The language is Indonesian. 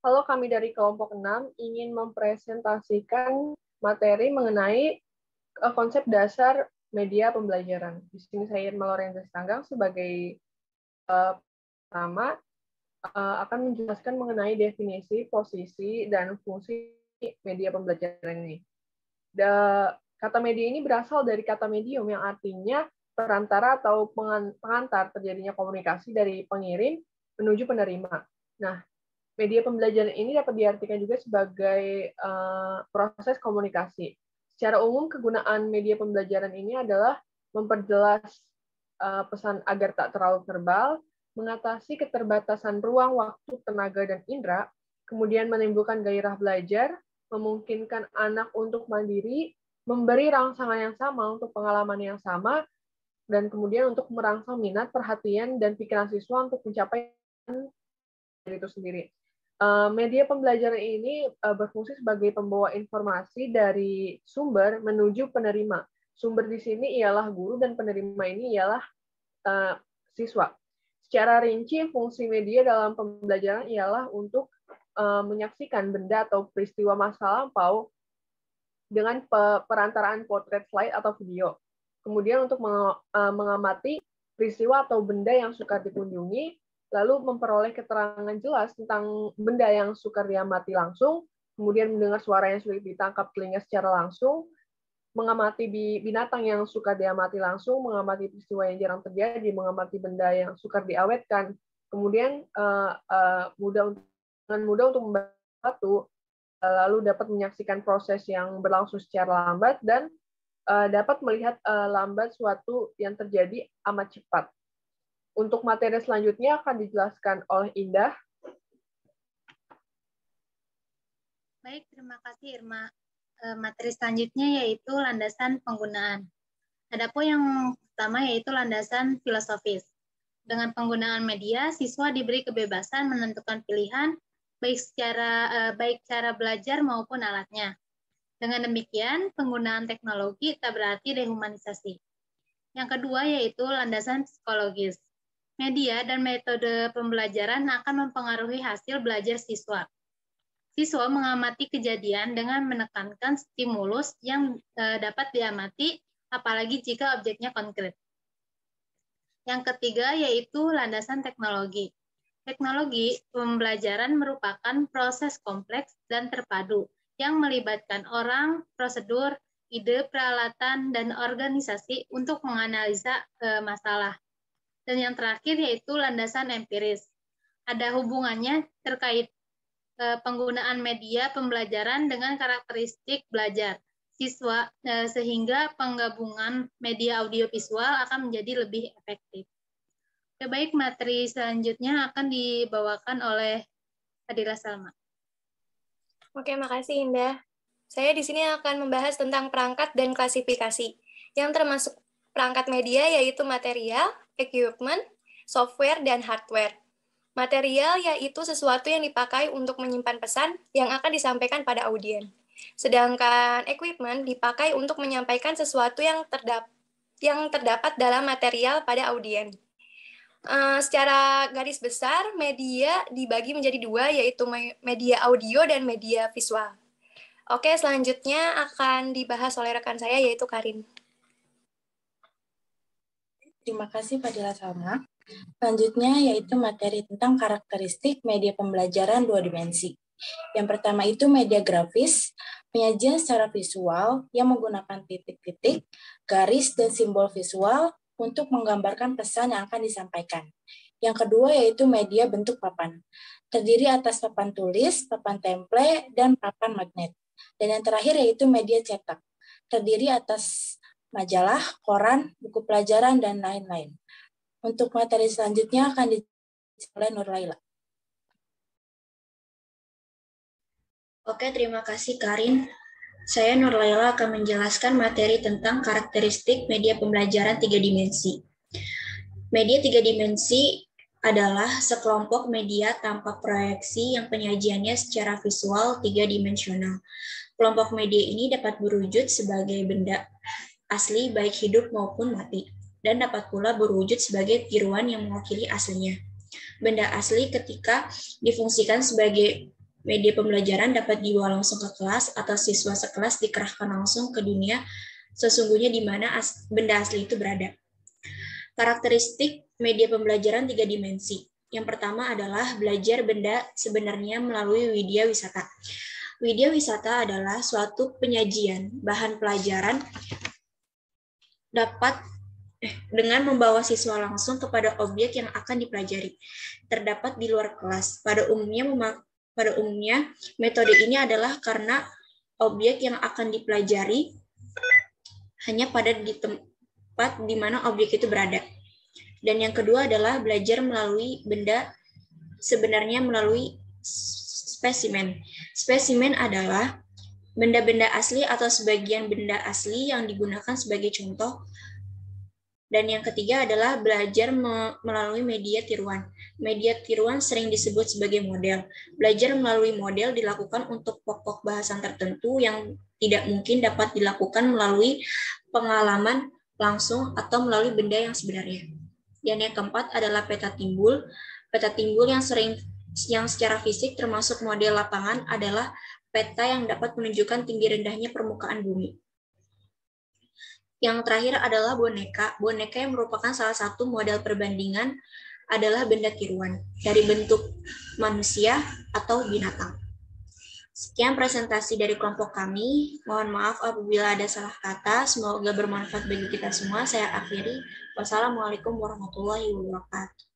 Halo, kami dari kelompok 6 ingin mempresentasikan materi mengenai konsep dasar media pembelajaran. Di sini saya Irma Lorenza Tanggang sebagai pertama akan menjelaskan mengenai definisi, posisi, dan fungsi media pembelajaran ini. Kata media ini berasal dari kata medium yang artinya perantara atau pengantar terjadinya komunikasi dari pengirim menuju penerima. Nah, media pembelajaran ini dapat diartikan juga sebagai proses komunikasi. Secara umum, kegunaan media pembelajaran ini adalah memperjelas pesan agar tak terlalu verbal, mengatasi keterbatasan ruang, waktu, tenaga, dan indera, kemudian menimbulkan gairah belajar, memungkinkan anak untuk mandiri, memberi rangsangan yang sama untuk pengalaman yang sama, dan kemudian untuk merangsang minat, perhatian, dan pikiran siswa untuk mencapai itu sendiri. Media pembelajaran ini berfungsi sebagai pembawa informasi dari sumber menuju penerima. Sumber di sini ialah guru dan penerima ini ialah siswa. Secara rinci, fungsi media dalam pembelajaran ialah untuk menyaksikan benda atau peristiwa masa lampau dengan perantaraan potret slide atau video. Kemudian untuk mengamati peristiwa atau benda yang sukar dikunjungi, lalu memperoleh keterangan jelas tentang benda yang sukar diamati langsung, kemudian mendengar suara yang sulit ditangkap telinga secara langsung, mengamati binatang yang sukar diamati langsung, mengamati peristiwa yang jarang terjadi, mengamati benda yang sukar diawetkan, kemudian dengan mudah untuk membantu, lalu dapat menyaksikan proses yang berlangsung secara lambat, dan dapat melihat lambat suatu yang terjadi amat cepat. Untuk materi selanjutnya akan dijelaskan oleh Indah. Baik, terima kasih Irma. Materi selanjutnya yaitu landasan penggunaan. Adapun yang pertama yaitu landasan filosofis. Dengan penggunaan media, siswa diberi kebebasan menentukan pilihan baik cara belajar maupun alatnya. Dengan demikian, penggunaan teknologi tak berarti dehumanisasi. Yang kedua yaitu landasan psikologis. Media dan metode pembelajaran akan mempengaruhi hasil belajar siswa. Siswa mengamati kejadian dengan menekankan stimulus yang dapat diamati, apalagi jika objeknya konkret. Yang ketiga yaitu landasan teknologi. Teknologi pembelajaran merupakan proses kompleks dan terpadu yang melibatkan orang, prosedur, ide, peralatan, dan organisasi untuk menganalisa masalah. Dan yang terakhir yaitu landasan empiris. Ada hubungannya terkait penggunaan media pembelajaran dengan karakteristik belajar siswa, sehingga penggabungan media audiovisual akan menjadi lebih efektif. Baik, materi selanjutnya akan dibawakan oleh Fadila Salma. Oke, makasih Indah. Saya di sini akan membahas tentang perangkat dan klasifikasi, yang termasuk perangkat media yaitu material, equipment, software, dan hardware. Material yaitu sesuatu yang dipakai untuk menyimpan pesan yang akan disampaikan pada audien. Sedangkan equipment dipakai untuk menyampaikan sesuatu yang terdapat dalam material pada audien. Secara garis besar, media dibagi menjadi dua, yaitu media audio dan media visual. Oke, selanjutnya akan dibahas oleh rekan saya, yaitu Karin. Terima kasih, Fadila Salma. Selanjutnya yaitu materi tentang karakteristik media pembelajaran dua dimensi. Yang pertama itu media grafis, penyajian secara visual yang menggunakan titik-titik, garis, dan simbol visual untuk menggambarkan pesan yang akan disampaikan. Yang kedua yaitu media bentuk papan, terdiri atas papan tulis, papan template, dan papan magnet. Dan yang terakhir yaitu media cetak, terdiri atas majalah, koran, buku pelajaran, dan lain-lain. Untuk materi selanjutnya akan dijelaskan oleh Nur Laila. Oke, terima kasih Karin. Saya Nur Laila akan menjelaskan materi tentang karakteristik media pembelajaran 3 dimensi. Media 3 dimensi adalah sekelompok media tanpa proyeksi yang penyajiannya secara visual 3-dimensional. Kelompok media ini dapat berwujud sebagai benda asli baik hidup maupun mati, dan dapat pula berwujud sebagai tiruan yang mewakili aslinya. Benda asli ketika difungsikan sebagai media pembelajaran dapat dibawa langsung ke kelas atau siswa sekelas dikerahkan langsung ke dunia sesungguhnya di mana benda asli itu berada. Karakteristik media pembelajaran 3 dimensi. Yang pertama adalah belajar benda sebenarnya melalui widya wisata. Widya wisata adalah suatu penyajian bahan pelajaran dapat dengan membawa siswa langsung kepada objek yang akan dipelajari. Terdapat di luar kelas. Pada umumnya metode ini adalah karena objek yang akan dipelajari hanya pada di tempat di mana objek itu berada. Dan yang kedua adalah belajar melalui benda sebenarnya melalui spesimen. Spesimen adalah benda-benda asli atau sebagian benda asli yang digunakan sebagai contoh. Dan yang ketiga adalah belajar melalui media tiruan. Media tiruan sering disebut sebagai model. Belajar melalui model dilakukan untuk pokok bahasan tertentu yang tidak mungkin dapat dilakukan melalui pengalaman langsung atau melalui benda yang sebenarnya. Dan yang keempat adalah peta timbul. Peta timbul yang secara fisik termasuk model lapangan adalah peta yang dapat menunjukkan tinggi rendahnya permukaan bumi. Yang terakhir adalah boneka. Boneka yang merupakan salah satu model perbandingan adalah benda tiruan dari bentuk manusia atau binatang. Sekian presentasi dari kelompok kami. Mohon maaf apabila ada salah kata. Semoga bermanfaat bagi kita semua. Saya akhiri. Wassalamualaikum warahmatullahi wabarakatuh.